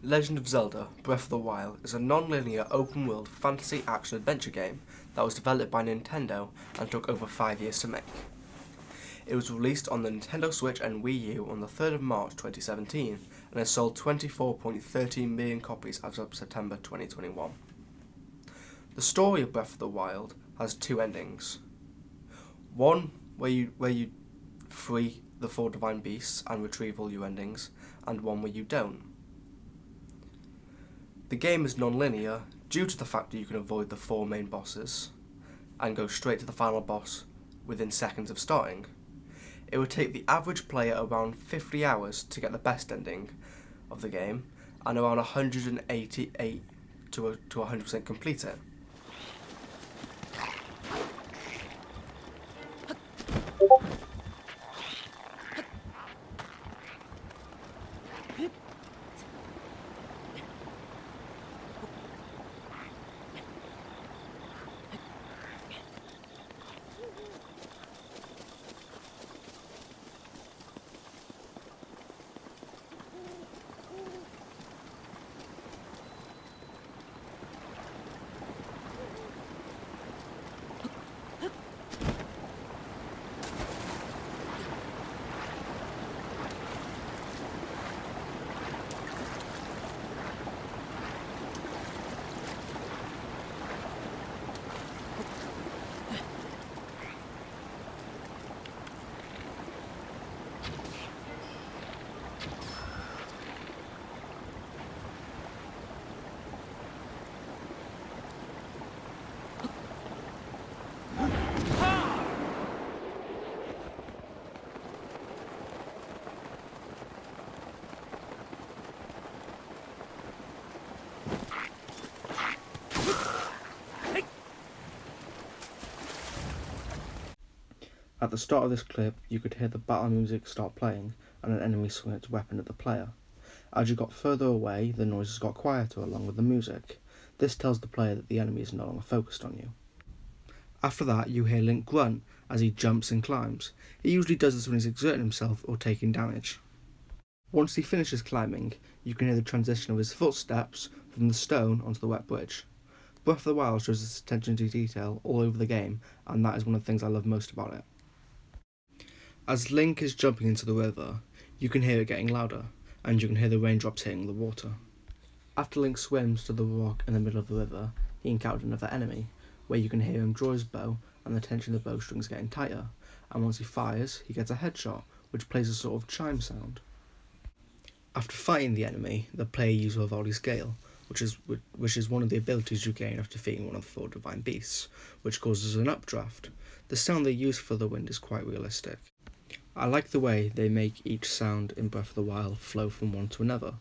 Legend of Zelda: Breath of the Wild is a non-linear open-world fantasy action-adventure game that was developed by Nintendo and took over 5 years to make. It was released on the Nintendo Switch and Wii U on the 3rd of March 2017 and has sold 24.13 million copies as of September 2021. The story of Breath of the Wild has 2 endings. One where you free the 4 divine beasts and retrieve all your endings, and one where you don't. The game is non-linear due to the fact that you can avoid the 4 main bosses and go straight to the final boss within seconds of starting. It would take the average player around 50 hours to get the best ending of the game and around 188 to 100% complete it. At the start of this clip, you could hear the battle music start playing and an enemy swing its weapon at the player. As you got further away, the noises got quieter along with the music. This tells the player that the enemy is no longer focused on you. After that, you hear Link grunt as he jumps and climbs. He usually does this when he's exerting himself or taking damage. Once he finishes climbing, you can hear the transition of his footsteps from the stone onto the wet bridge. Breath of the Wild shows its attention to detail all over the game, and that is one of the things I love most about it. As Link is jumping into the river, you can hear it getting louder, and you can hear the raindrops hitting the water. After Link swims to the rock in the middle of the river, he encounters another enemy, where you can hear him draw his bow and the tension of the bowstrings getting tighter, and once he fires, he gets a headshot, which plays a sort of chime sound. After fighting the enemy, the player uses Vivaldi's Gale, which is one of the abilities you gain after defeating one of the 4 divine beasts, which causes an updraft. The sound they use for the wind is quite realistic. I like the way they make each sound in Breath of the Wild flow from one to another,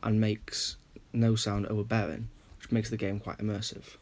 and makes no sound overbearing, which makes the game quite immersive.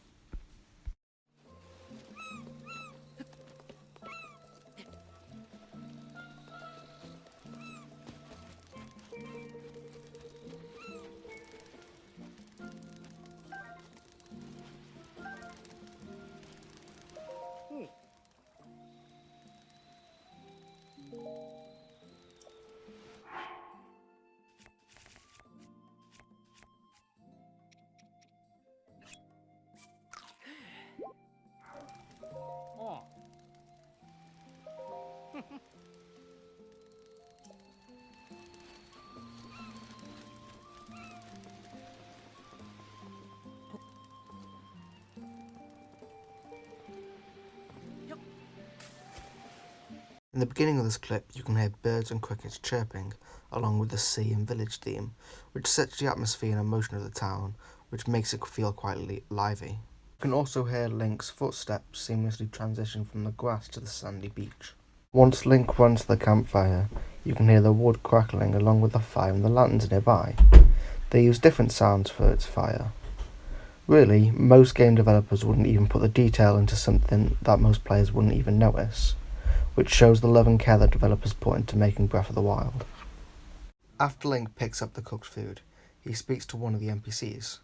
In the beginning of this clip, you can hear birds and crickets chirping, along with the sea and village theme, which sets the atmosphere and emotion of the town, which makes it feel quite lively. You can also hear Link's footsteps seamlessly transition from the grass to the sandy beach. Once Link runs to the campfire, you can hear the wood crackling along with the fire and the lanterns nearby. They use different sounds for its fire. Really, most game developers wouldn't even put the detail into something that most players wouldn't even notice, which shows the love and care that developers put into making Breath of the Wild. After Link picks up the cooked food, he speaks to one of the NPCs.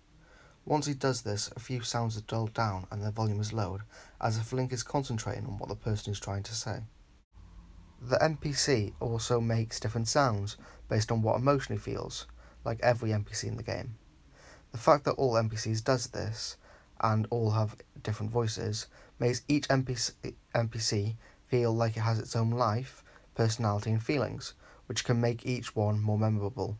Once he does this, a few sounds are dulled down and their volume is lowered, as if Link is concentrating on what the person is trying to say. The NPC also makes different sounds based on what emotion he feels. like every NPC in the game. The fact that all NPCs does this, and all have different voices, makes each NPC feel like it has its own life, personality and feelings, which can make each one more memorable.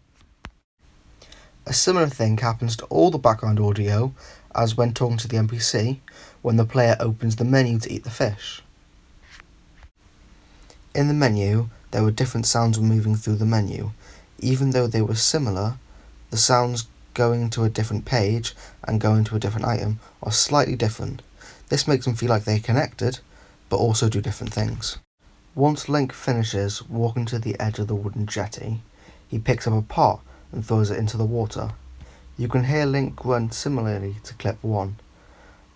A similar thing happens to all the background audio as when talking to the NPC when the player opens the menu to eat the fish. In the menu, there were different sounds moving through the menu. Even though they were similar, the sounds going to a different page and going to a different item are slightly different. This makes them feel like they're connected, but also do different things. Once Link finishes walking to the edge of the wooden jetty, he picks up a pot and throws it into the water. You can hear Link grunt similarly to clip 1.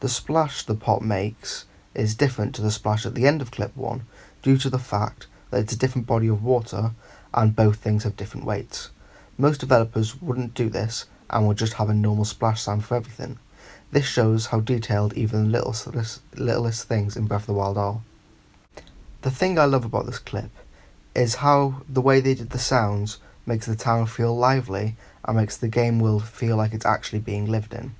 The splash the pot makes is different to the splash at the end of clip 1 due to the fact that it's a different body of water and both things have different weights. Most developers wouldn't do this and would just have a normal splash sound for everything. This shows how detailed even the littlest things in Breath of the Wild are. The thing I love about this clip is how the way they did the sounds makes the town feel lively and makes the game world feel like it's actually being lived in.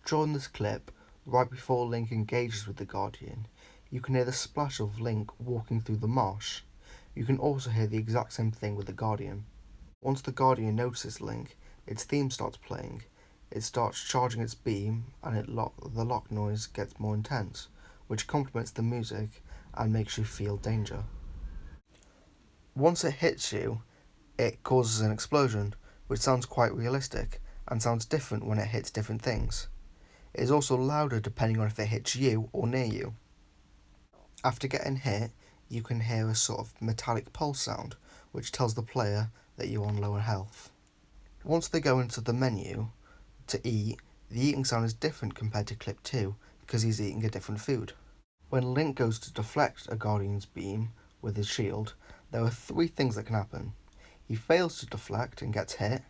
During this clip, right before Link engages with the Guardian, you can hear the splash of Link walking through the marsh. You can also hear the exact same thing with the Guardian. Once the Guardian notices Link, its theme starts playing. It starts charging its beam and the lock noise gets more intense, which complements the music and makes you feel danger. Once it hits you, it causes an explosion, which sounds quite realistic and sounds different when it hits different things. It is also louder depending on if it hits you or near you. After getting hit, you can hear a sort of metallic pulse sound, which tells the player that you're on lower health. Once they go into the menu to eat, the eating sound is different compared to clip 2 because he's eating a different food. When Link goes to deflect a Guardian's beam with his shield, there are 3 things that can happen. He fails to deflect and gets hit,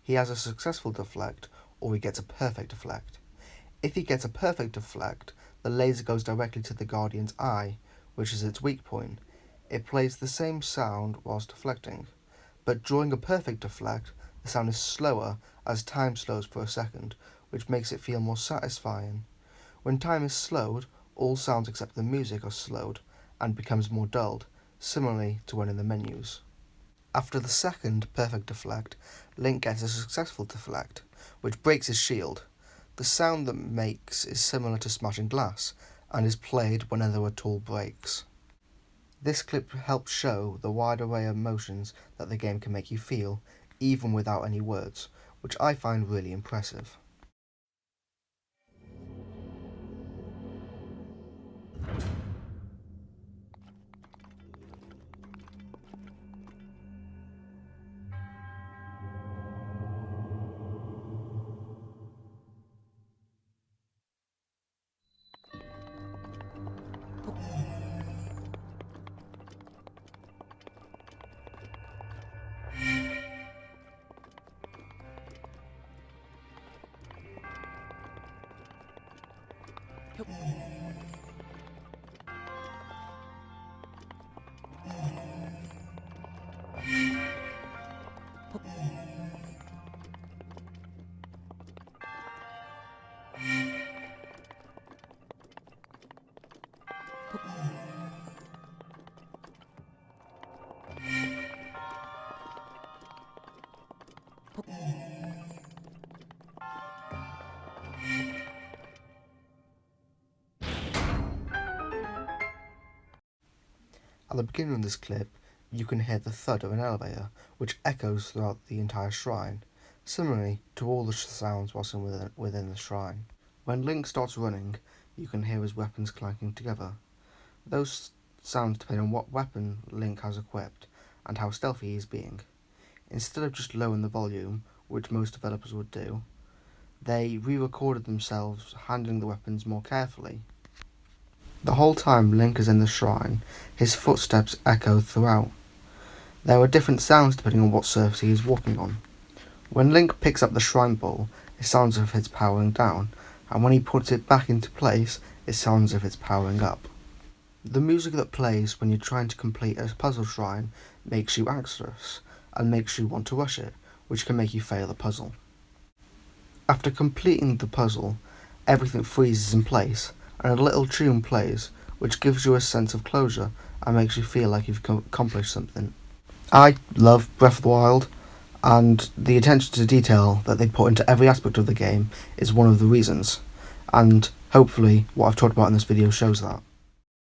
he has a successful deflect, or he gets a perfect deflect. If he gets a perfect deflect, the laser goes directly to the Guardian's eye, which is its weak point. It plays the same sound whilst deflecting, but during a perfect deflect, the sound is slower as time slows for a second, which makes it feel more satisfying. When time is slowed, all sounds except the music are slowed and becomes more dulled, similarly to when in the menus. After the second perfect deflect, Link gets a successful deflect, which breaks his shield. The sound that makes is similar to smashing glass, and is played whenever a tool breaks. This clip helps show the wide array of emotions that the game can make you feel, even without any words, which I find really impressive. At the beginning of this clip, you can hear the thud of an elevator, which echoes throughout the entire shrine, similarly to all the sounds whilst within the shrine. When Link starts running, you can hear his weapons clanking together. Those sounds depend on what weapon Link has equipped and how stealthy he is being. Instead of just lowering the volume, which most developers would do, they re-recorded themselves handling the weapons more carefully. The whole time Link is in the shrine, his footsteps echo throughout. There are different sounds depending on what surface he is walking on. When Link picks up the shrine ball, it sounds as if it's powering down, and when he puts it back into place, it sounds as if it's powering up. The music that plays when you're trying to complete a puzzle shrine makes you anxious, and makes you want to rush it, which can make you fail the puzzle. After completing the puzzle, everything freezes in place, and a little tune plays, which gives you a sense of closure and makes you feel like you've accomplished something. I love Breath of the Wild, and the attention to detail that they put into every aspect of the game is one of the reasons, and hopefully what I've talked about in this video shows that.